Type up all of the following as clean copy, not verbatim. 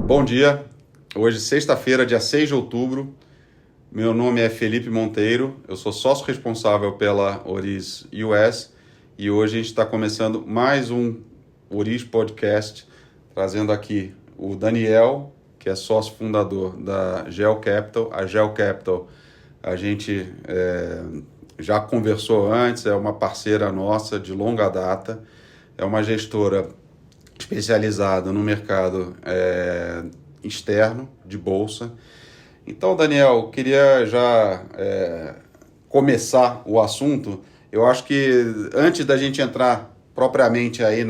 Bom dia, hoje sexta-feira, dia 6 de outubro, meu nome é Felipe Monteiro, eu sou sócio responsável pela Oriz US e hoje a gente está começando mais um Oriz Podcast, trazendo aqui o Daniel, que é sócio fundador da Geo Capital. A Geo Capital a gente já conversou antes, é uma parceira nossa de longa data, é uma gestora especializada no mercado externo de bolsa. Então, Daniel, queria já começar o assunto. Eu acho que antes da gente entrar propriamente aí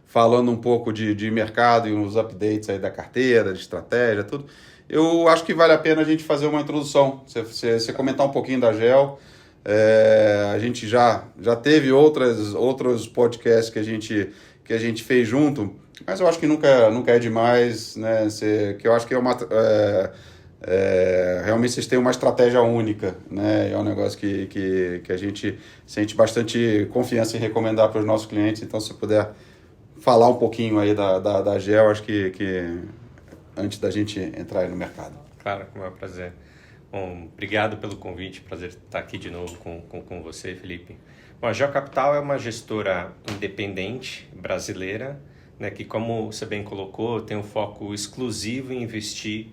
falando um pouco de mercado e uns updates aí da carteira, de estratégia, tudo, eu acho que vale a pena a gente fazer uma introdução, você comentar um pouquinho da Geo. A gente já teve outros podcasts que a gente fez junto, mas eu acho que nunca é demais, né? Que eu acho que realmente vocês têm uma estratégia única, né? É um negócio que a gente sente bastante confiança em recomendar para os nossos clientes. Então, se puder falar um pouquinho aí da Geo, acho que antes da gente entrar aí no mercado. Claro, com o maior prazer. Bom, obrigado pelo convite, prazer estar aqui de novo com você, Felipe. Bom, a Geo Capital é uma gestora independente brasileira, né, que, como você bem colocou, tem um foco exclusivo em investir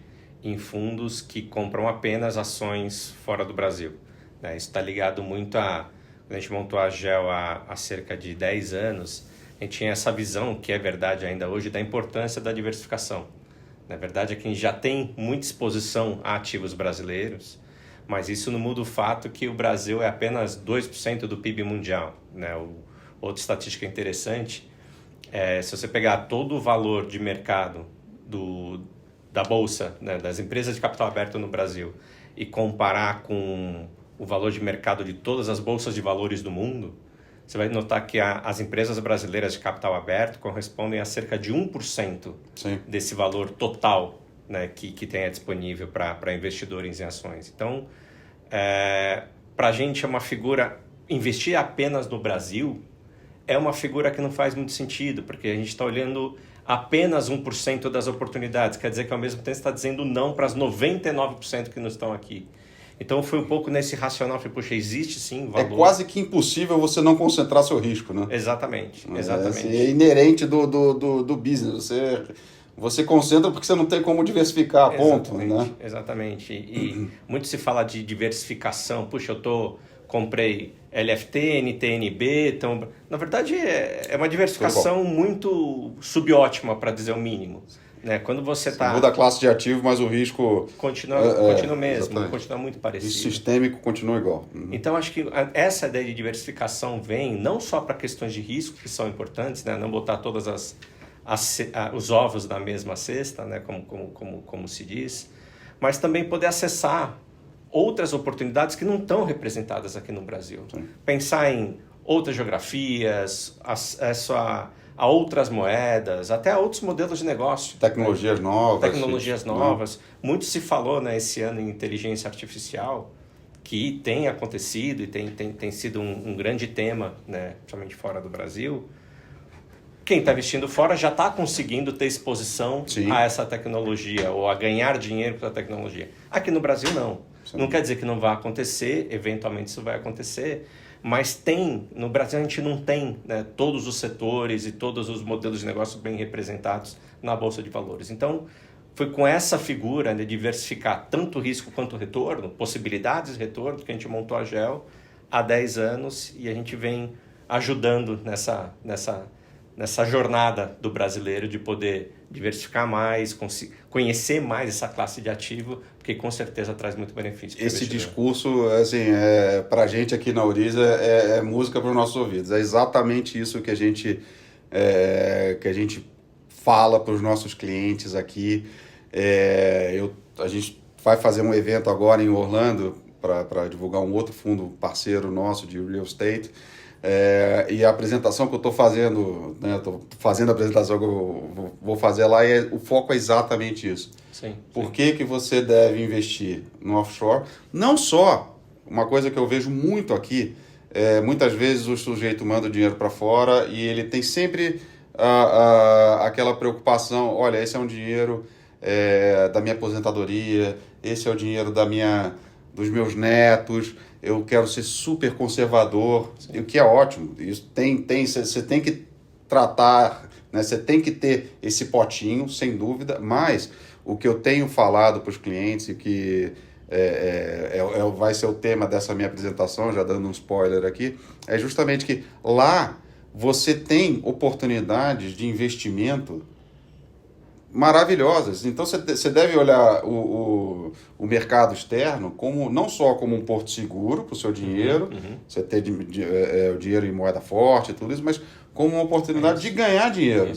em fundos que compram apenas ações fora do Brasil. Né? Isso está ligado muito a... Quando a gente montou a Geo há cerca de 10 anos, a gente tinha essa visão, que é verdade ainda hoje, da importância da diversificação. Na verdade, é que a gente já tem muita exposição a ativos brasileiros, mas isso não muda o fato que o Brasil é apenas 2% do PIB mundial. Né? Outra estatística interessante é, se você pegar todo o valor de mercado da Bolsa, né, das empresas de capital aberto no Brasil, e comparar com o valor de mercado de todas as bolsas de valores do mundo, você vai notar que as empresas brasileiras de capital aberto correspondem a cerca de 1% Sim. desse valor total, né, que tem disponível para investidores em ações. Então, para a gente é uma figura... Investir apenas no Brasil é uma figura que não faz muito sentido, porque a gente está olhando apenas 1% das oportunidades. Quer dizer que, ao mesmo tempo, você está dizendo não para as 99% que não estão aqui. Então, foi um pouco nesse racional. Falei, poxa, existe sim valor. É quase que impossível você não concentrar seu risco, né? Exatamente. É inerente do business. Você concentra porque você não tem como diversificar, ponto. Né? Exatamente. E muito se fala de diversificação. Puxa, comprei LFT, NTNB. Então, na verdade, é uma diversificação muito subótima, para dizer o mínimo. Né? Quando você muda a classe de ativo, mas o risco continua mesmo, continua muito parecido. O sistêmico continua igual. Então, acho que essa ideia de diversificação vem não só para questões de risco, que são importantes, né? Não botar todos os ovos na mesma cesta, né? como se diz, mas também poder acessar outras oportunidades que não estão representadas aqui no Brasil. Sim. Pensar em outras geografias, acesso a outras moedas, até a outros modelos de negócio. Tecnologias novas. Muito se falou, né, esse ano em inteligência artificial, que tem acontecido e tem sido um grande tema, né, principalmente fora do Brasil. Quem está investindo fora já está conseguindo ter exposição Sim. a essa tecnologia ou a ganhar dinheiro com a tecnologia. Aqui no Brasil, não. Sim. Não quer dizer que não vai acontecer, eventualmente isso vai acontecer, mas no Brasil a gente não tem, né, todos os setores e todos os modelos de negócio bem representados na Bolsa de Valores. Então, foi com essa figura de diversificar tanto risco quanto retorno, possibilidades de retorno, que a gente montou a Geo há 10 anos e a gente vem ajudando nessa jornada do brasileiro de poder diversificar mais, conhecer mais essa classe de ativo, porque com certeza traz muito benefício. Esse discurso, assim, para a gente aqui na Oriz é música para os nossos ouvidos. É exatamente isso que a gente fala para os nossos clientes aqui. A gente vai fazer um evento agora em Orlando para divulgar um outro fundo parceiro nosso de real estate. E a apresentação que eu estou fazendo, né, estou fazendo a apresentação que eu vou fazer lá, o foco é exatamente isso. Sim, Por que você deve investir no offshore? Não só, uma coisa que eu vejo muito aqui, muitas vezes o sujeito manda o dinheiro para fora e ele tem sempre aquela preocupação, olha, esse é um dinheiro da minha aposentadoria, esse é o dinheiro dos meus netos, eu quero ser super conservador, e o que é ótimo. Isso você tem que tratar, né? Você tem que ter esse potinho, sem dúvida, mas o que eu tenho falado para os clientes e que vai ser o tema dessa minha apresentação, já dando um spoiler aqui, é justamente que lá você tem oportunidades de investimento maravilhosas. Então você deve olhar o mercado externo como não só como um porto seguro para o seu dinheiro, você ter o dinheiro em moeda forte e tudo isso, mas como uma oportunidade de ganhar dinheiro.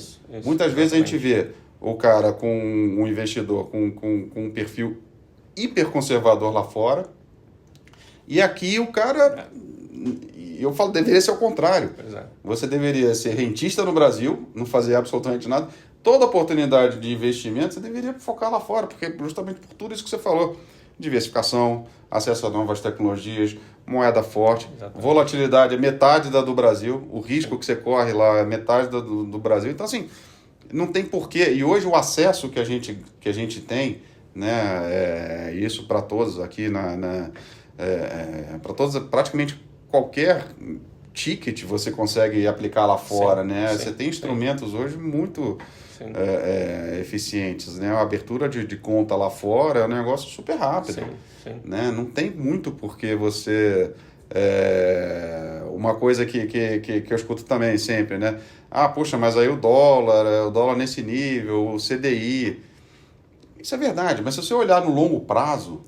Muitas vezes a gente vê o cara com um investidor com um perfil hiperconservador lá fora, e aqui o cara, eu falo, deveria ser o contrário. Você deveria ser rentista no Brasil, não fazer absolutamente nada. Toda oportunidade de investimento você deveria focar lá fora, porque justamente por tudo isso que você falou, diversificação, acesso a novas tecnologias, moeda forte, volatilidade é metade da do Brasil, o risco que você corre lá é metade do Brasil. Então, assim, não tem porquê. E hoje o acesso que a gente tem, né, isso para todos aqui, para todos, praticamente qualquer ticket você consegue aplicar lá fora, né? Você tem instrumentos hoje muito eficientes, né? A abertura de conta lá fora é um negócio super rápido, né? Não tem muito porque você... uma coisa que eu escuto também sempre, né? Ah, poxa, mas aí o dólar nesse nível, o CDI... Isso é verdade, mas se você olhar no longo prazo,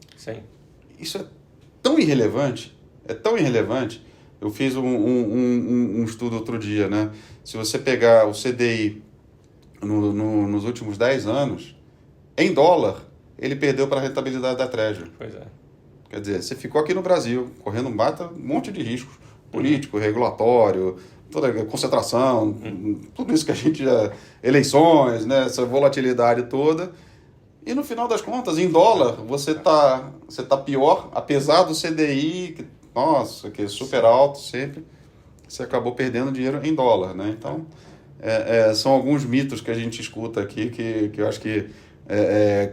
isso é tão irrelevante, Eu fiz um estudo outro dia, né? Se você pegar o CDI nos últimos 10 anos, em dólar, ele perdeu para a rentabilidade da Treasury. Quer dizer, você ficou aqui no Brasil, correndo um monte de riscos político, regulatório, toda a concentração, tudo isso que a gente já... Eleições, né? Essa volatilidade toda. E no final das contas, em dólar, você tá pior, apesar do CDI, que é super alto sempre, você acabou perdendo dinheiro em dólar, né? Então, são alguns mitos que a gente escuta aqui, que eu acho que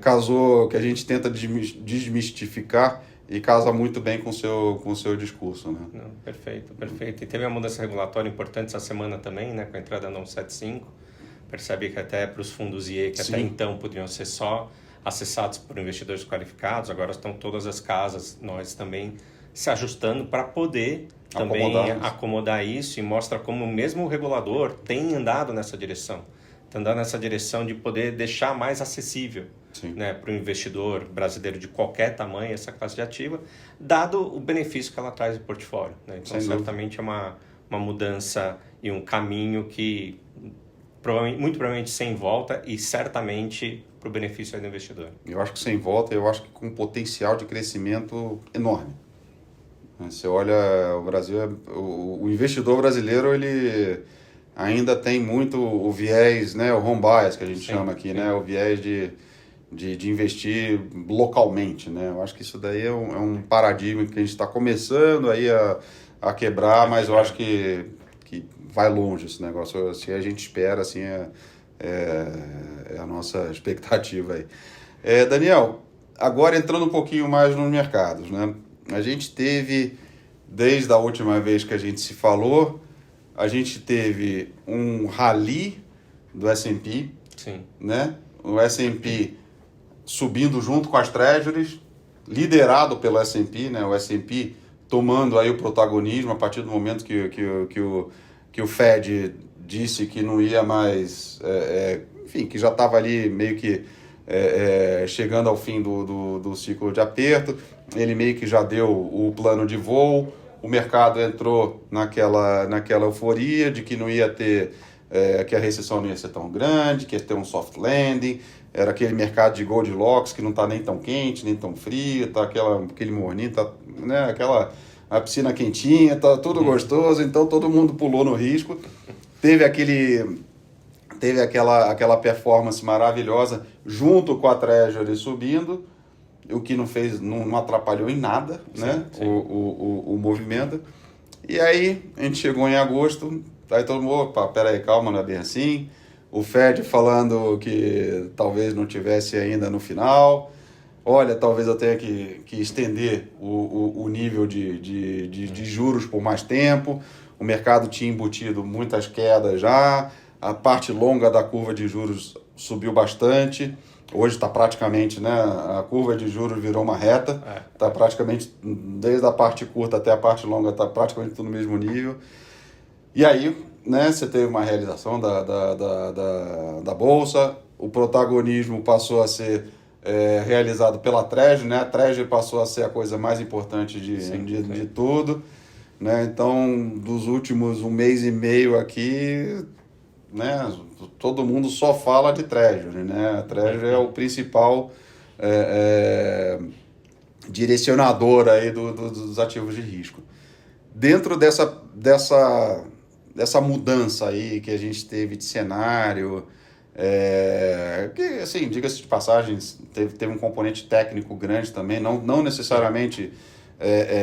casou, que a gente tenta desmistificar e casa muito bem com o seu discurso, né? Não, perfeito. E teve uma mudança regulatória importante essa semana também, né? Com a entrada no 175. Percebe que até para os fundos IE, que até então poderiam ser só acessados por investidores qualificados, agora estão todas as casas, nós também se ajustando para poder também acomodar isso, e mostra como mesmo o regulador tem andado nessa direção. Está andando nessa direção de poder deixar mais acessível, né, para o investidor brasileiro de qualquer tamanho essa classe de ativa, dado o benefício que ela traz no portfólio, né? Então, certamente é uma mudança e um caminho que muito provavelmente sem volta e certamente para o benefício do investidor. Eu acho que sem volta, eu acho que com potencial de crescimento enorme. Você olha o Brasil, o investidor brasileiro, ele ainda tem muito o viés, né, o home bias que a gente chama aqui, né, o viés de investir localmente, né? Eu acho que isso daí é um paradigma que a gente está começando aí a quebrar, mas eu acho que vai longe esse negócio. Se a gente espera, assim, é a nossa expectativa aí. Daniel, agora entrando um pouquinho mais nos mercados, né? A gente teve, desde a última vez que a gente se falou, a gente teve um rally do S&P, né? O S&P subindo junto com as Treasuries, liderado pelo S&P, né? O S&P tomando aí o protagonismo a partir do momento que o Fed disse que não ia mais, enfim, que já estava ali meio que chegando ao fim do ciclo de aperto. Ele meio que já deu o plano de voo, o mercado entrou naquela euforia de que não ia ter, que a recessão não ia ser tão grande, que ia ter um soft landing, era aquele mercado de Goldilocks que não está nem tão quente, nem tão frio, tá aquele morninho, tá, né, a piscina quentinha, tá tudo gostoso, então todo mundo pulou no risco. Teve aquela performance maravilhosa junto com a Treasury subindo, o que não atrapalhou em nada, né? O movimento. E aí a gente chegou em agosto, Aí todo mundo, opa, peraí, calma, não é bem assim. O Fed falando que talvez não tivesse ainda no final. Olha, talvez eu tenha que estender o nível de juros por mais tempo. O mercado tinha embutido muitas quedas já. A parte longa da curva de juros subiu bastante. Hoje está praticamente, né? A curva de juros virou uma reta. Está praticamente, desde a parte curta até a parte longa, está praticamente tudo no mesmo nível. E aí, né, você teve uma realização da Bolsa, o protagonismo passou a ser realizado pela Treasury, né? A Treasury passou a ser a coisa mais importante de tudo. Né? Então, dos últimos 1 mês e meio aqui, né, todo mundo só fala de Treasury. Né? A Treasury é o principal direcionador aí dos ativos de risco. Dentro dessa mudança aí que a gente teve de cenário, que, assim, diga-se de passagem, teve um componente técnico grande também, não necessariamente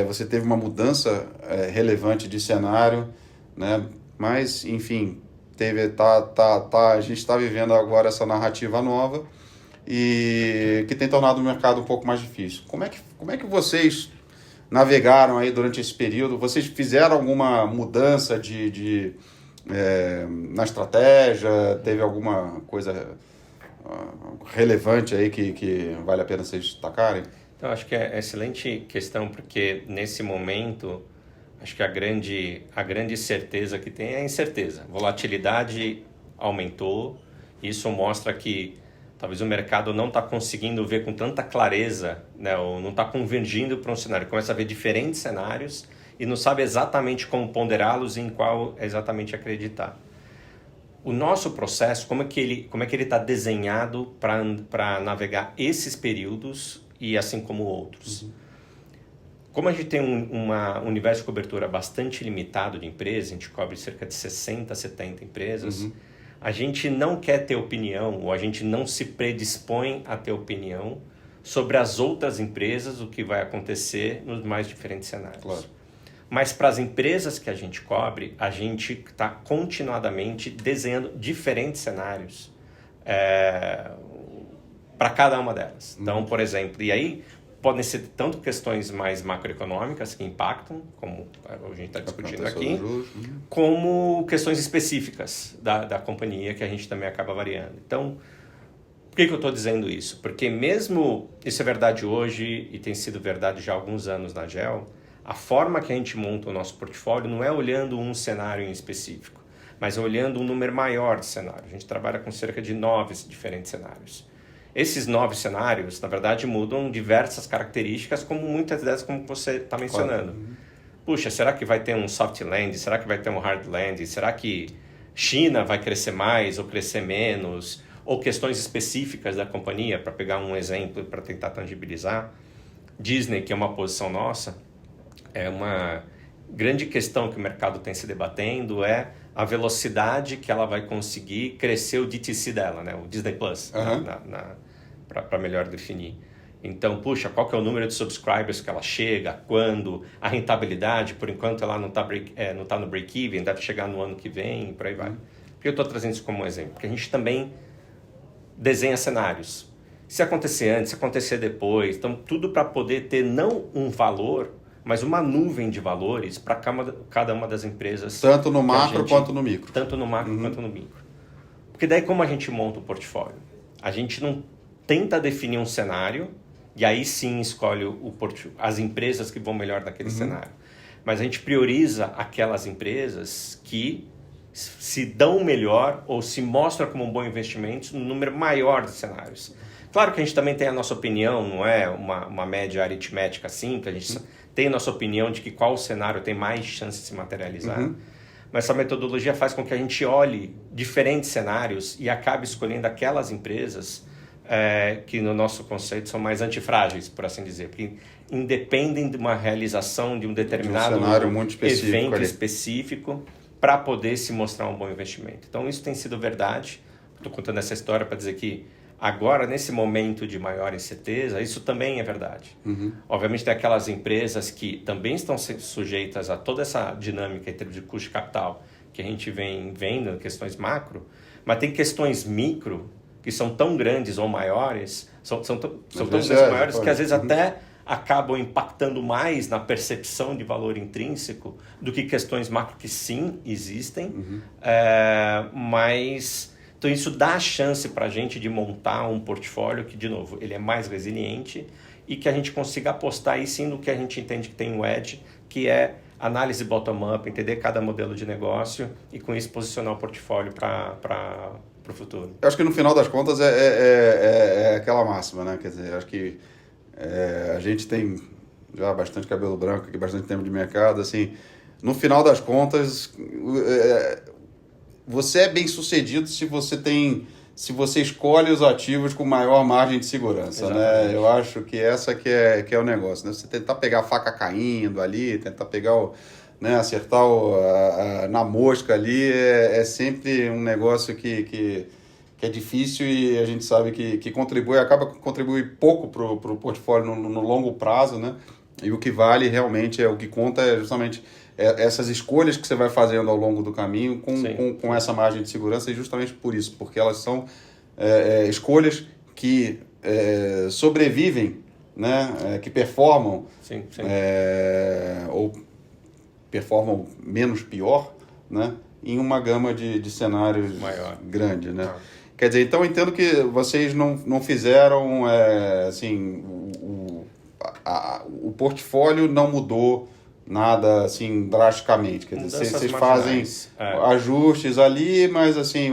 você teve uma mudança relevante de cenário, né? Mas, enfim, a gente está vivendo agora essa narrativa nova e que tem tornado o mercado um pouco mais difícil. Como é que vocês navegaram aí durante esse período? Vocês fizeram alguma mudança na estratégia? Teve alguma coisa relevante aí que vale a pena vocês destacarem? Então, acho que é excelente questão, porque nesse momento, acho que a grande certeza que tem é a incerteza. Volatilidade aumentou, isso mostra que talvez o mercado não está conseguindo ver com tanta clareza, né, ou não está convergindo para um cenário. Começa a ver diferentes cenários e não sabe exatamente como ponderá-los e em qual exatamente acreditar. O nosso processo, como é que ele está desenhado para navegar esses períodos e assim como outros? Uhum. Como a gente tem um universo de cobertura bastante limitado de empresas, a gente cobre cerca de 60, 70 empresas, uhum. A gente não quer ter opinião, ou a gente não se predispõe a ter opinião sobre as outras empresas, o que vai acontecer nos mais diferentes cenários. Claro. Mas para as empresas que a gente cobre, a gente está continuadamente desenhando diferentes cenários para cada uma delas. Então, por exemplo, e aí podem ser tanto questões mais macroeconômicas que impactam, como a gente está discutindo aqui, como questões específicas da companhia que a gente também acaba variando. Então, por que eu estou dizendo isso? Porque mesmo isso é verdade hoje e tem sido verdade já há alguns anos na GEL, a forma que a gente monta o nosso portfólio não é olhando um cenário em específico, mas olhando um número maior de cenários. A gente trabalha com cerca de 9 diferentes cenários. Esses 9 cenários, na verdade, mudam diversas características, como muitas delas, como você está mencionando. Claro. Puxa, será que vai ter um soft land? Será que vai ter um hard land? Será que China vai crescer mais ou crescer menos? Ou questões específicas da companhia, para pegar um exemplo para tentar tangibilizar. Disney, que é uma posição nossa, é uma grande questão que o mercado tem se debatendo, é a velocidade que ela vai conseguir crescer o DTC dela, né? O Disney Plus, uhum. Para melhor definir. Então, puxa, qual que é o número de subscribers que ela chega, quando, a rentabilidade, por enquanto ela não está no break-even, deve chegar no ano que vem, e por aí vai. Por que eu estou trazendo isso como um exemplo? Porque a gente também desenha cenários. Se acontecer antes, se acontecer depois, então tudo para poder ter não um valor, mas uma nuvem de valores para cada uma das empresas. Tanto no macro quanto no micro. Tanto no macro quanto no micro. Porque daí como a gente monta o portfólio? A gente não tenta definir um cenário e aí sim escolhe as empresas que vão melhor naquele cenário. Mas a gente prioriza aquelas empresas que se dão melhor ou se mostram como um bom investimento no número maior de cenários. Claro que a gente também tem a nossa opinião, não é uma média aritmética simples, a gente tem a nossa opinião de que qual cenário tem mais chance de se materializar, mas essa metodologia faz com que a gente olhe diferentes cenários e acabe escolhendo aquelas empresas que no nosso conceito são mais antifrágeis, por assim dizer, porque independem de uma realização de um determinado cenário muito específico evento específico para poder se mostrar um bom investimento. Então isso tem sido verdade. Estou contando essa história para dizer que agora, nesse momento de maior incerteza, isso também é verdade. Obviamente, tem aquelas empresas que também estão sujeitas a toda essa dinâmica em termos de custo de capital, que a gente vem vendo, questões macro, mas tem questões micro que são tão grandes ou maiores, são tão grandes ou maiores que às vezes até acabam impactando mais na percepção de valor intrínseco do que questões macro que sim existem, mas então isso dá a chance para a gente de montar um portfólio que, de novo, ele é mais resiliente e que a gente consiga apostar aí sim no que a gente entende que tem um edge, que é análise bottom-up, entender cada modelo de negócio e com isso posicionar o portfólio para o futuro. Eu acho que no final das contas é aquela máxima, né? Quer dizer, acho que a gente tem já bastante cabelo branco aqui, bastante tempo de mercado, assim, no final das contas, você é bem sucedido se você escolhe os ativos com maior margem de segurança, né? Eu acho que essa que é o negócio, né? Você tentar pegar a faca caindo ali, tentar pegar acertar na mosca ali, é sempre um negócio que é difícil e a gente sabe que acaba contribuindo pouco para o portfólio no longo prazo, né? E o que vale realmente, o que conta é justamente essas escolhas que você vai fazendo ao longo do caminho com essa margem de segurança, e justamente por isso, porque elas são escolhas que sobrevivem, né? Que performam, ou performam menos pior, né? Em uma gama de cenários maior, grande, né? Quer dizer, então eu entendo que vocês não fizeram, assim, o portfólio não mudou nada, assim, drasticamente. Quer dizer, vocês fazem ajustes ali, mas, assim,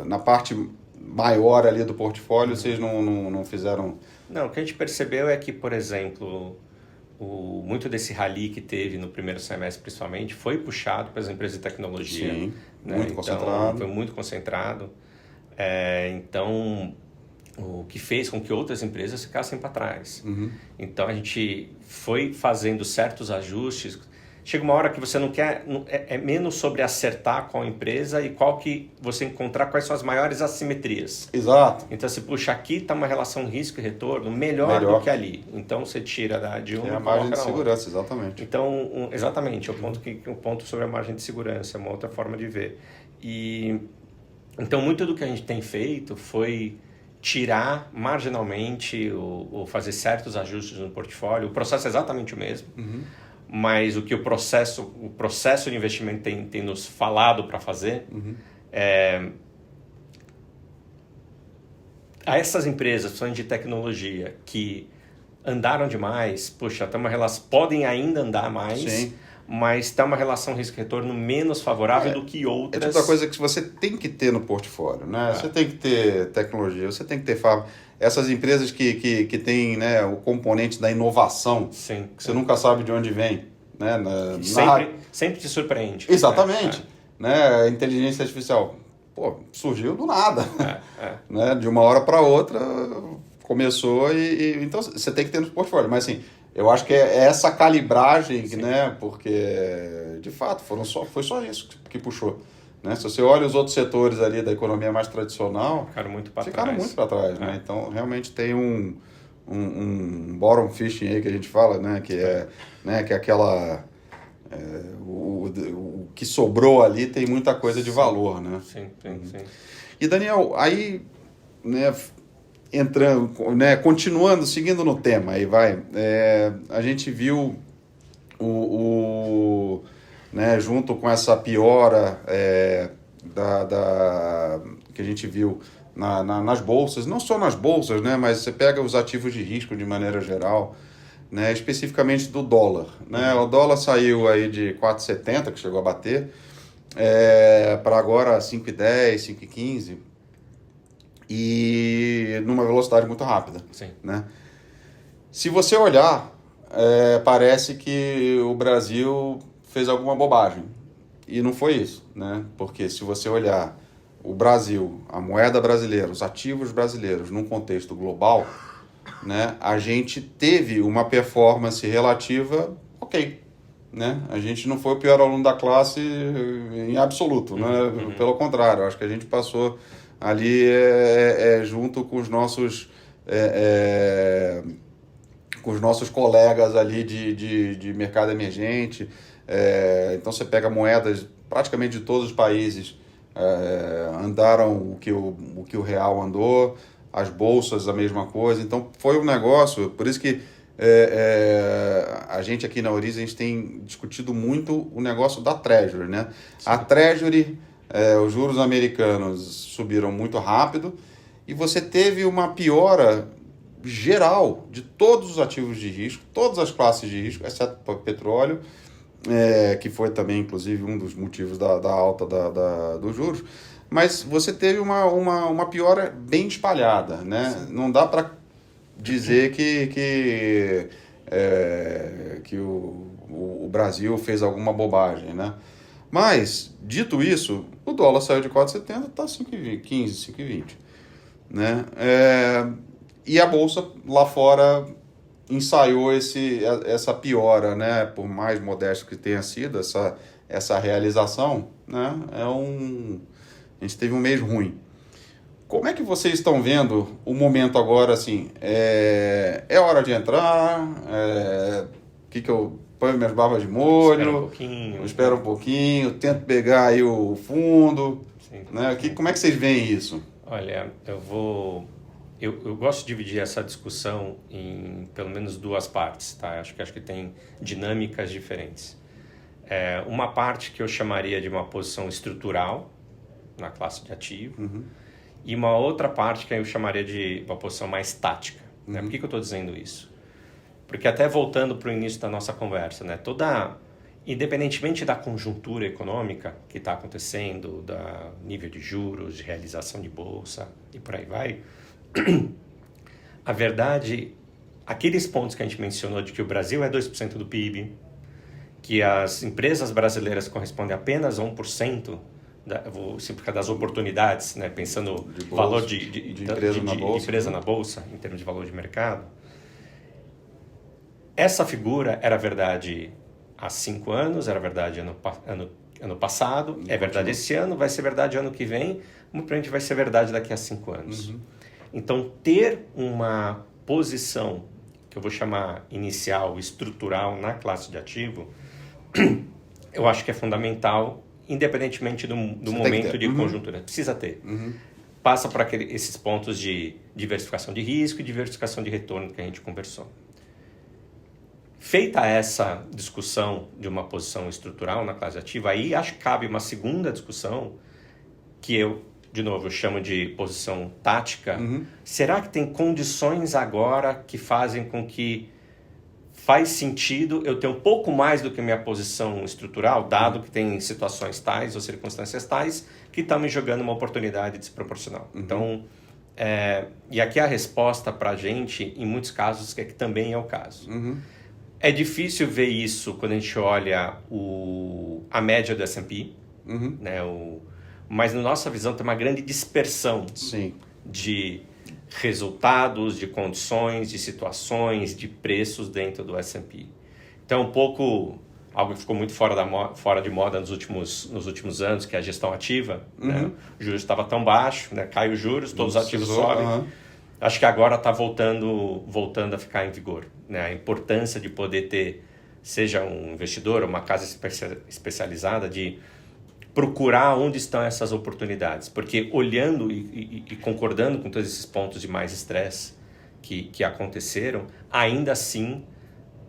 na parte maior ali do portfólio, vocês não fizeram... Não, o que a gente percebeu é que, por exemplo... muito desse rally que teve no primeiro semestre, principalmente, foi puxado para as empresas de tecnologia. Sim, né? Muito concentrado. Foi muito concentrado. Então, o que fez com que outras empresas ficassem para trás. Então, a gente foi fazendo certos ajustes. Chega uma hora que você não quer... É menos sobre acertar qual empresa e qual que você encontrar quais são as maiores assimetrias. Exato. Então, você puxa aqui, está uma relação risco e retorno melhor do que ali. Então, você tira de uma e a margem de segurança, exatamente. Então, exatamente, o ponto sobre a margem de segurança, é uma outra forma de ver. Então, muito do que a gente tem feito foi tirar marginalmente ou fazer certos ajustes no portfólio. O processo é exatamente o mesmo. Mas o que o processo de investimento tem nos falado para fazer a essas empresas, principalmente de tecnologia, que andaram demais, podem ainda andar mais, mas tem uma relação risco-retorno menos favorável do que outras. É tipo da coisa que você tem que ter no portfólio, né? Você tem que ter tecnologia, você tem que ter essas empresas que têm, né, o componente da inovação, que você nunca sabe de onde vem, né? Sempre te surpreende. Exatamente. Né? A inteligência artificial, surgiu do nada. Né? De uma hora para outra começou então você tem que ter no portfólio. Mas assim, eu acho que é essa calibragem, né? Porque de fato foi só isso que puxou. Né? Se você olha os outros setores ali da economia mais tradicional, ficaram muito para trás. Né? Então, realmente tem um bottom fishing aí que a gente fala, né? Que é aquela... o que sobrou ali tem muita coisa de valor, né? Sim. E, Daniel, aí, né, entrando, né, continuando, seguindo no tema, aí a gente viu né, junto com essa piora que a gente viu nas bolsas, não só nas bolsas, né, mas você pega os ativos de risco de maneira geral, né, especificamente do dólar. Né? O dólar saiu aí de 4,70, que chegou a bater, para agora 5,10, 5,15, e numa velocidade muito rápida. Né? Se você olhar, parece que o Brasil fez alguma bobagem. E não foi isso, né? Porque se você olhar o Brasil, a moeda brasileira, os ativos brasileiros num contexto global, né, a gente teve uma performance relativa ok. Né? A gente não foi o pior aluno da classe em absoluto. Né? Pelo contrário, acho que a gente passou ali junto com os nossos com os nossos colegas ali de mercado emergente. Então você pega moedas praticamente de todos os países, andaram o que o real andou, as bolsas a mesma coisa. Então foi um negócio, por isso que a gente aqui na Oriz, a gente tem discutido muito o negócio da Treasury, né? Sim. A Treasury, os juros americanos subiram muito rápido e você teve uma piora geral de todos os ativos de risco, todas as classes de risco, exceto o petróleo, que foi também, inclusive, um dos motivos da alta dos juros. Mas você teve uma piora bem espalhada, né? Sim. Não dá para dizer que o Brasil fez alguma bobagem, né? Mas, dito isso, o dólar saiu de 4,70, está 5,15, 5,20, né? E a Bolsa lá fora ensaiou essa piora, né? Por mais modesto que tenha sido essa realização, né? A gente teve um mês ruim. Como é que vocês estão vendo o momento agora, assim? É hora de entrar? Que eu ponho minhas barbas de molho? Espera um pouquinho, tento pegar aí o fundo. Sim, né? Como é que vocês veem isso? Olha, eu gosto de dividir essa discussão em pelo menos duas partes, tá? Acho que tem dinâmicas diferentes. Uma parte que eu chamaria de uma posição estrutural na classe de ativo, e uma outra parte que eu chamaria de uma posição mais tática. Né? Por que eu estou dizendo isso? Porque até voltando para o início da nossa conversa, né? Independentemente da conjuntura econômica que está acontecendo, do nível de juros, de realização de bolsa e por aí vai, a verdade, aqueles pontos que a gente mencionou de que o Brasil é 2% do PIB, que as empresas brasileiras correspondem apenas a 1%, vou simplificar, das oportunidades, né? Pensando no valor de empresa na bolsa, em termos de valor de mercado. Essa figura era verdade há 5 anos, era verdade ano passado, é verdade esse ano, vai ser verdade ano que vem, muito provavelmente vai ser verdade daqui a 5 anos. Então, ter uma posição, que eu vou chamar inicial, estrutural, na classe de ativo, eu acho que é fundamental, independentemente do momento de conjuntura. Precisa ter. Passa por esses pontos de diversificação de risco e diversificação de retorno que a gente conversou. Feita essa discussão de uma posição estrutural na classe ativa, aí acho que cabe uma segunda discussão, que eu chamo de posição tática. Será que tem condições agora que fazem com que faz sentido eu ter um pouco mais do que minha posição estrutural, dado que tem situações tais ou circunstâncias tais que estão me jogando uma oportunidade desproporcional? Então, e aqui a resposta para a gente, em muitos casos, é que também é o caso. É difícil ver isso quando a gente olha a média do S&P, né? Mas na nossa visão tem uma grande dispersão de resultados, de condições, de situações, de preços dentro do S&P. Então, um pouco algo que ficou muito fora de moda nos últimos anos, que é a gestão ativa. Né? O juros estava tão baixo, né? Cai os juros, todos os ativos sobem. Acho que agora está voltando a ficar em vigor. Né? A importância de poder ter, seja um investidor ou uma casa especializada, de procurar onde estão essas oportunidades. Porque olhando e concordando com todos esses pontos de mais estresse que aconteceram, ainda assim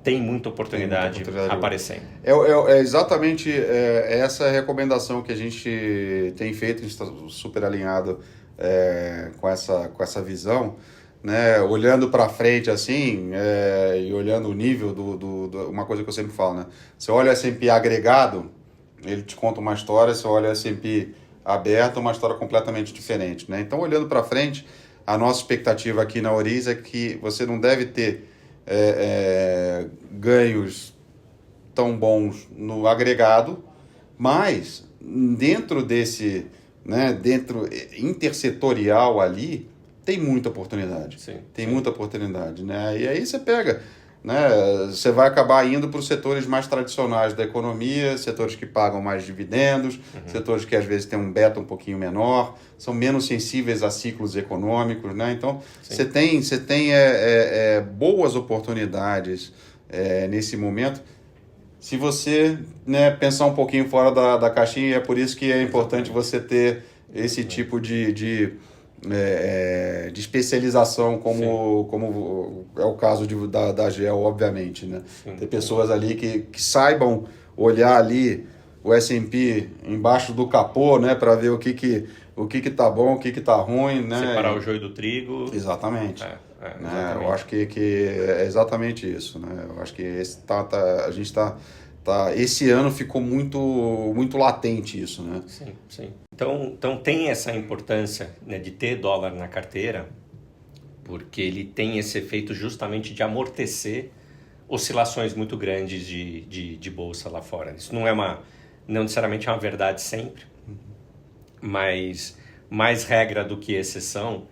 tem muita oportunidade aparecendo. É exatamente essa recomendação que a gente tem feito, a gente está super alinhado com essa visão, né? Olhando para frente assim, e olhando o nível uma coisa que eu sempre falo, né? Você olha o S&P agregado, ele te conta uma história, você olha o S&P aberto, uma história completamente diferente, né? Então, olhando para frente, a nossa expectativa aqui na Oriz é que você não deve ter ganhos tão bons no agregado, mas dentro desse, né, dentro intersetorial ali, tem muita oportunidade. Muita oportunidade, né? E aí você pega né, você vai acabar indo para os setores mais tradicionais da economia, setores que pagam mais dividendos, setores que às vezes têm um beta um pouquinho menor, são menos sensíveis a ciclos econômicos, né? Então, você tem boas oportunidades nesse momento. Se você, né, pensar um pouquinho fora da caixinha, é por isso que é importante você ter esse tipo de especialização, como é o caso da GEL, obviamente, né? Ter pessoas ali que saibam olhar ali o S&P embaixo do capô, né, para ver o que tá bom, o que tá ruim, né? Separar o joio do trigo. Exatamente. Exatamente. Né? Eu acho que é exatamente isso, né? Eu acho que a gente tá esse ano ficou muito latente isso, né? Sim. Então tem essa importância, né, de ter dólar na carteira, porque ele tem esse efeito justamente de amortecer oscilações muito grandes de bolsa lá fora. Isso não necessariamente é uma verdade sempre, mas mais regra do que exceção.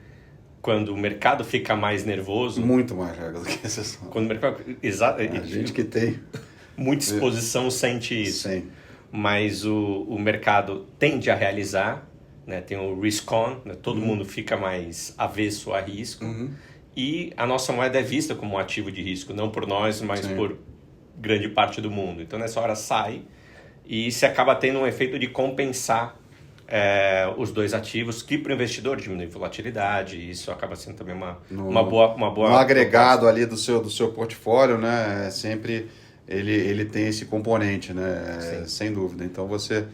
Quando o mercado fica mais nervoso... Muito mais regra do que exceção. Quando o mercado... A gente que tem... Muita exposição sente isso. Sim. Mas o mercado tende a realizar, né? Tem o risk-on, né? Todo mundo fica mais avesso a risco. E a nossa moeda é vista como um ativo de risco, não por nós, mas por grande parte do mundo. Então, nessa hora sai e se acaba tendo um efeito de compensar os dois ativos, que para o investidor diminui volatilidade, e isso acaba sendo também uma boa um agregado ali do seu portfólio, né? Sempre ele tem esse componente, né? Sem dúvida. Então você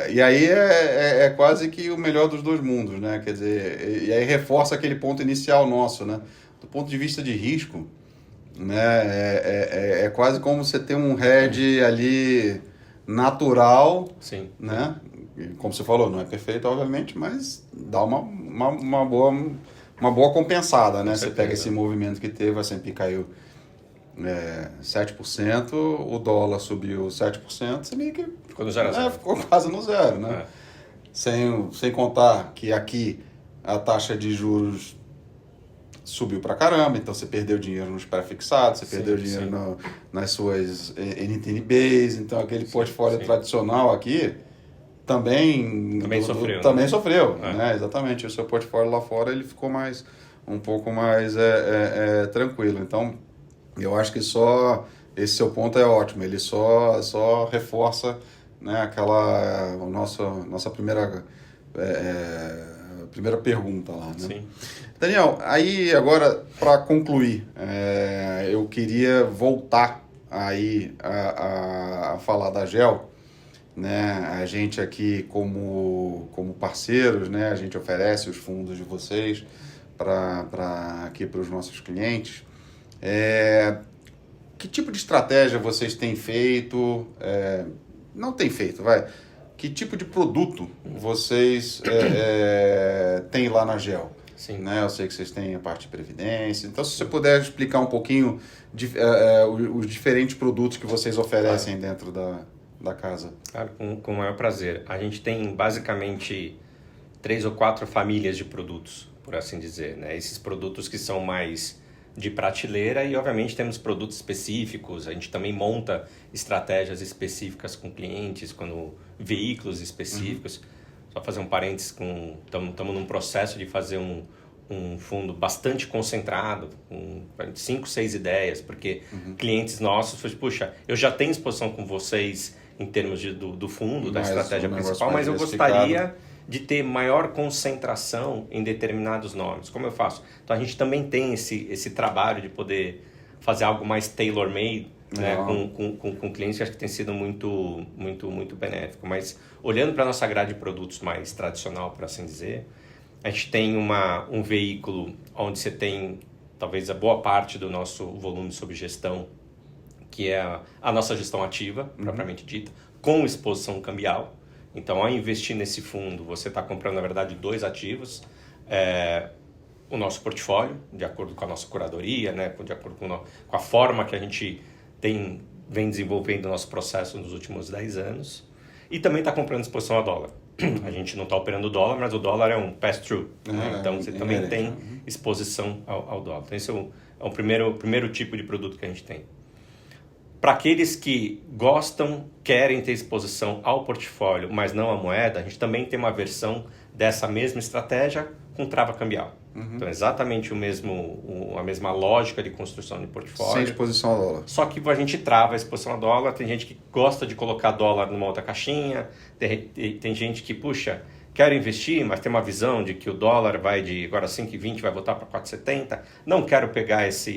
e aí é quase que o melhor dos dois mundos, né? Quer dizer, e aí reforça aquele ponto inicial nosso, né? Do ponto de vista de risco, né? É quase como você ter um hedge ali natural, né? Como você falou, não é perfeito, obviamente, mas dá uma boa compensada, né? Você pega esse movimento que teve, a S&P caiu 7%, o dólar subiu 7%, você meio que ficou no zero. Ficou quase no zero, né? Sem contar que aqui a taxa de juros subiu pra caramba, então você perdeu dinheiro nos pré-fixados, você perdeu dinheiro nas suas NTNBs, então aquele portfólio tradicional aqui também sofreu, né? Exatamente, o seu portfólio lá fora ele ficou um pouco mais tranquilo. Então, eu acho que esse seu ponto é ótimo, ele só reforça, né, nossa primeira pergunta lá, né? Sim. Daniel, aí agora para concluir, eu queria voltar aí a falar da GEL, né? A gente aqui como parceiros, né? A gente oferece os fundos de vocês aqui para os nossos clientes. Que tipo de estratégia vocês têm feito? Não tem feito, vai. Que tipo de produto vocês têm lá na GEL? Sim. Né? Eu sei que vocês têm a parte de previdência. Então, se você puder explicar um pouquinho os diferentes produtos que vocês oferecem dentro da casa. Claro, com o maior prazer. A gente tem basicamente 3 ou 4 famílias de produtos, por assim dizer, né? Esses produtos que são mais de prateleira e, obviamente, temos produtos específicos. A gente também monta estratégias específicas com clientes, veículos específicos. Só fazer um parênteses, estamos num processo de fazer um fundo bastante concentrado, com 5, 6 ideias, porque clientes nossos falam, puxa, eu já tenho exposição com vocês em termos do fundo, da estratégia principal, mas eu gostaria de ter maior concentração em determinados nomes. Como eu faço? Então a gente também tem esse trabalho de poder fazer algo mais tailor-made, né, com clientes, que acho que tem sido muito benéfico. Mas olhando para a nossa grade de produtos mais tradicional, por assim dizer, a gente tem um veículo onde você tem talvez a boa parte do nosso volume sob gestão, que é a nossa gestão ativa, propriamente dita, com exposição cambial. Então, ao investir nesse fundo, você está comprando, na verdade, 2 ativos. O nosso portfólio, de acordo com a nossa curadoria, né, de acordo com a forma que a gente vem desenvolvendo o nosso processo nos últimos 10 anos. E também está comprando exposição a dólar. A gente não está operando dólar, mas o dólar é um pass-through. Né? Então, você também tem exposição ao dólar. Então, esse é É o primeiro tipo de produto que a gente tem. Para aqueles que gostam, querem ter exposição ao portfólio, mas não à moeda, a gente também tem uma versão dessa mesma estratégia com trava cambial. Então, exatamente a mesma lógica de construção de portfólio. Sem exposição ao dólar. Só que a gente trava a exposição ao dólar. Tem gente que gosta de colocar dólar numa outra caixinha. Tem gente que, puxa, quero investir, mas tem uma visão de que o dólar vai de agora 5,20 vai voltar para 4,70. Não quero pegar essa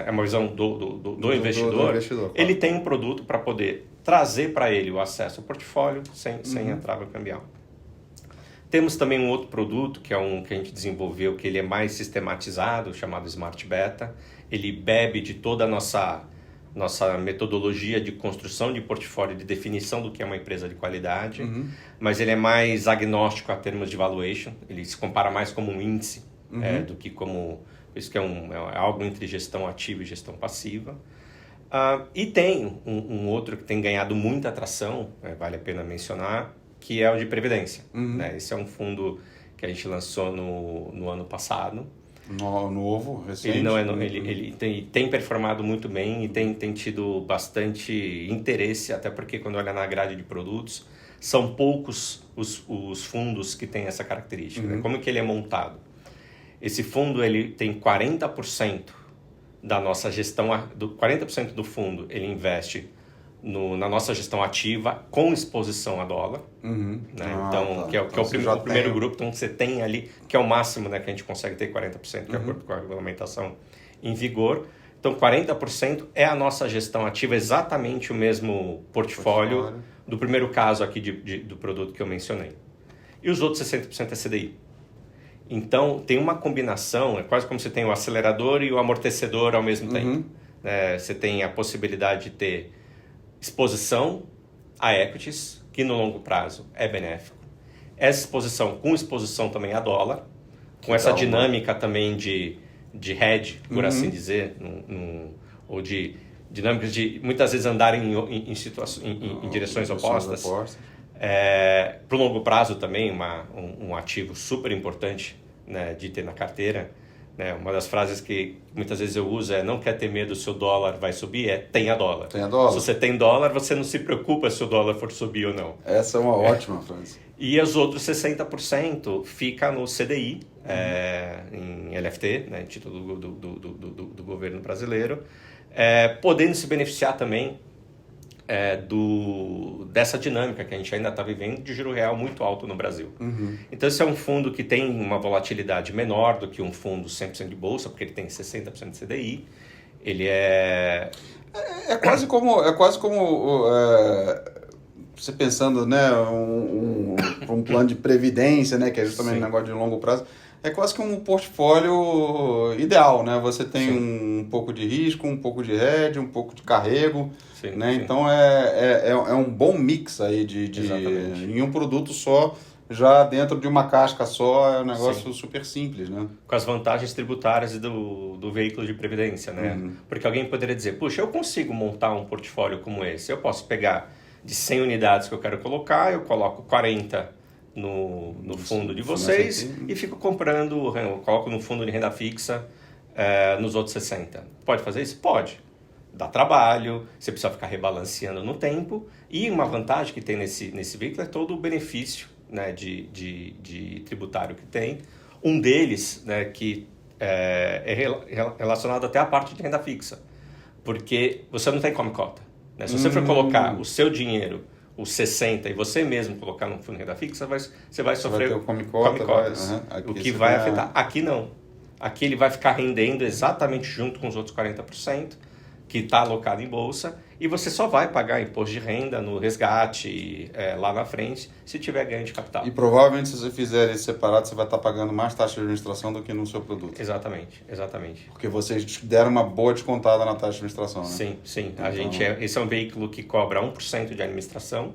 é uma visão do investidor. Claro. Ele tem um produto para poder trazer para ele o acesso ao portfólio sem a trava cambial. Temos também um outro produto, que é um que a gente desenvolveu, que ele é mais sistematizado, chamado Smart Beta. Ele bebe de toda a nossa metodologia de construção de portfólio, de definição do que é uma empresa de qualidade, mas ele é mais agnóstico a termos de valuation. Ele se compara mais como um índice do que como... Isso que é algo entre gestão ativa e gestão passiva. E tem um outro que tem ganhado muita atração, vale a pena mencionar, que é o de Previdência. Né? Esse é um fundo que a gente lançou no ano passado. Novo, recente. Ele, não é, ele tem performado muito bem e tem tido bastante interesse, até porque quando olha na grade de produtos, são poucos os fundos que têm essa característica. Né? Como que ele é montado? Esse fundo ele tem 40% da nossa gestão, 40% do fundo ele investe na nossa gestão ativa com exposição a dólar. Né? Então, tá. que é o primeiro grupo. Então, você tem ali, que é o máximo, né, que a gente consegue ter 40%, de acordo com a regulamentação em vigor. Então, 40% é a nossa gestão ativa, exatamente o mesmo portfólio do primeiro caso aqui do produto que eu mencionei. E os outros 60% é CDI. Então, tem uma combinação, é quase como você tem o acelerador e o amortecedor ao mesmo tempo. Você tem a possibilidade de ter exposição a equities, que no longo prazo é benéfico. Essa exposição com exposição também a dólar, com essa dinâmica também de hedge, por assim dizer, ou de dinâmicas de muitas vezes andarem em direções opostas. Para o longo prazo também, um ativo super importante, né, de ter na carteira. Né? Uma das frases que muitas vezes eu uso é: não quer ter medo se o dólar vai subir, tenha dólar. Tenha dólar. Se você tem dólar, você não se preocupa se o dólar for subir ou não. Essa é uma ótima frase. E os outros 60% fica no CDI, em LFT, né, título do governo brasileiro, podendo se beneficiar também dessa dinâmica que a gente ainda está vivendo de juro real muito alto no Brasil. Então, esse é um fundo que tem uma volatilidade menor do que um fundo 100% de bolsa, porque ele tem 60% de CDI. Ele é quase como você pensando, né, um plano de previdência, né, que é justamente um negócio de longo prazo. É quase que um portfólio ideal, né? Você tem um pouco de risco, um pouco de hedge, um pouco de carrego, né? Então é um bom mix aí em um produto só, já dentro de uma casca só, é um negócio super simples, né? Com as vantagens tributárias do veículo de previdência, né? Porque alguém poderia dizer, puxa, eu consigo montar um portfólio como esse, eu posso pegar de 100 unidades que eu quero colocar, eu coloco 40 no fundo de vocês e fico comprando, eu coloco no fundo de renda fixa nos outros 60. Pode fazer isso? Pode. Dá trabalho, você precisa ficar rebalanceando no tempo, e uma vantagem que tem nesse veículo é todo o benefício, né, de tributário que tem. Um deles, né, que é relacionado até à parte de renda fixa, porque você não tem come cota. Né? Se você for colocar o seu dinheiro, os 60, e você mesmo colocar no fundo de renda fixa, você vai sofrer come-cotas, o que vai afetar. Aqui não. Aqui ele vai ficar rendendo exatamente junto com os outros 40%, que está alocado em bolsa, e você só vai pagar imposto de renda no resgate lá na frente, se tiver ganho de capital. E provavelmente, se você fizer isso separado, você vai estar pagando mais taxa de administração do que no seu produto. Exatamente. Porque vocês deram uma boa descontada na taxa de administração, né? Sim. Então, esse é um veículo que cobra 1% de administração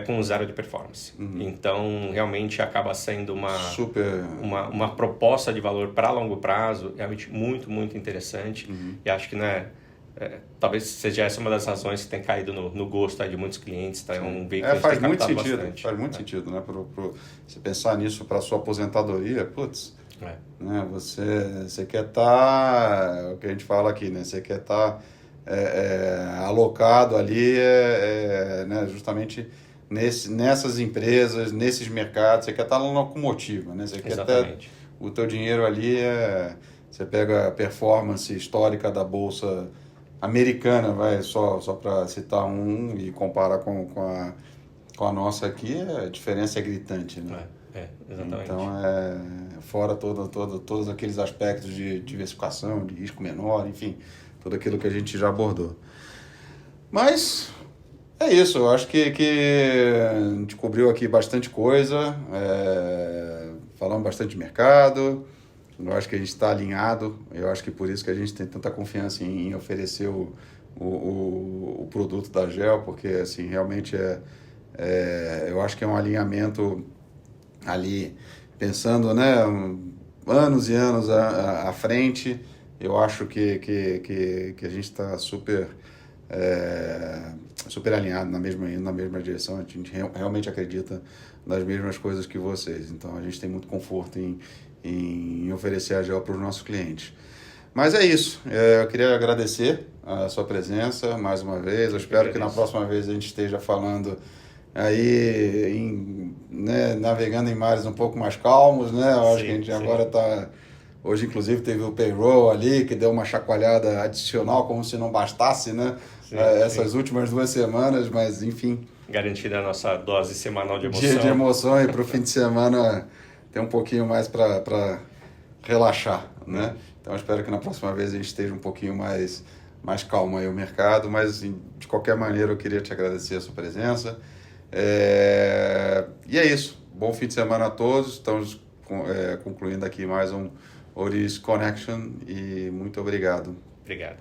com 0 de performance. Então, realmente acaba sendo uma proposta de valor para longo prazo, realmente muito, muito interessante. E acho que, né, talvez seja essa uma das razões que tem caído no gosto de muitos clientes. Tá? É um veículo que faz muito sentido, né? Você pensar nisso para a sua aposentadoria, Né? Você quer estar, o que a gente fala aqui, né? Você quer estar alocado ali, né? Justamente nessas empresas, nesses mercados, você quer estar na locomotiva, né? Você quer ter o teu dinheiro ali, você pega a performance histórica da Bolsa americana, só para citar um e comparar com a nossa aqui, a diferença é gritante, né? Exatamente. Então, fora todos aqueles aspectos de diversificação, de risco menor, enfim, tudo aquilo que a gente já abordou. Mas é isso, eu acho que a gente cobriu aqui bastante coisa, falamos bastante de mercado, eu acho que a gente está alinhado, eu acho que por isso que a gente tem tanta confiança em oferecer o produto da GEL, porque assim, realmente eu acho que é um alinhamento ali, pensando, né, anos e anos à frente. Eu acho que a gente está super alinhado indo na mesma direção. A gente realmente acredita nas mesmas coisas que vocês. Então, a gente tem muito conforto em oferecer a GEL para os nossos clientes. Mas é isso. Eu queria agradecer a sua presença mais uma vez. Eu espero que na próxima vez a gente esteja falando aí, né, navegando em mares um pouco mais calmos, né? Eu acho que a gente agora está... Hoje, inclusive, teve o payroll ali, que deu uma chacoalhada adicional, como se não bastasse, né? Essas últimas 2 semanas, mas enfim... Garantida a nossa dose semanal de emoção. Dia de emoção, e para o fim de semana ter um pouquinho mais para relaxar, né? Então, eu espero que na próxima vez a gente esteja um pouquinho mais calmo aí o mercado, mas de qualquer maneira eu queria te agradecer a sua presença. E é isso. Bom fim de semana a todos. Estamos concluindo aqui mais um Oris Connection e muito obrigado. Obrigado.